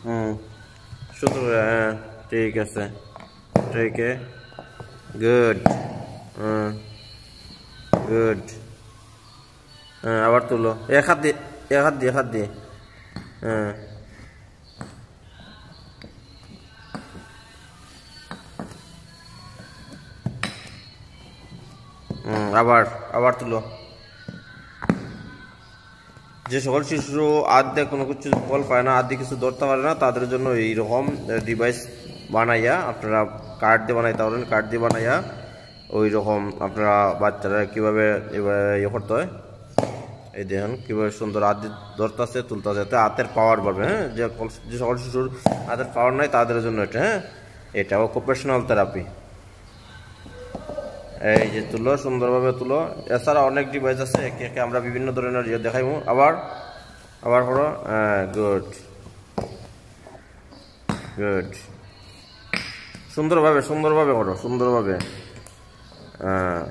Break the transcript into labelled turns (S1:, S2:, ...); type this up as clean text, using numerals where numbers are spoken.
S1: হুম, সুন্দর করে, হ্যাঁ ঠিক আছে, ঠিক আছে, গুড, হুম গুড, হ্যাঁ আবার তুলো, এক হাত দিয়ে, এক হাত দিয়ে, এক হাত দিয়ে, হ্যাঁ আবার, আবার তুলো। যে সকল শিশু আদ্যে কোনো কিছু ফল পায় না, আদ্যে কিছু ধরতে পারে না, তাদের জন্য এইরকম ডিভাইস বানাইয়া আপনারা কার্ড দিয়ে বানাইতে পারেন। কার্ড দিয়ে বানাইয়া ওই রকম আপনারা বাচ্চারা কীভাবে ইয়ে করতে হয়, এই দেখেন কীভাবে সুন্দর আদ্যে ধরতেছে তুলতেছে, যাতে হাতের পাওয়ার বাড়বে। হ্যাঁ, যে সকল শিশুর হাতের পাওয়ার নাই তাদের জন্য এটা, হ্যাঁ এটা অকুপেশনাল থেরাপি। এই যে তুলো, সুন্দরভাবে তুলো। এছাড়া অনেক ডিভাইস আছে, একে একে আমরা বিভিন্ন ধরনের ইয়ে দেখাইবো। আবার, আবার করো, হ্যাঁ গুড, গুড, সুন্দরভাবে, সুন্দরভাবে করো, সুন্দরভাবে, হ্যাঁ।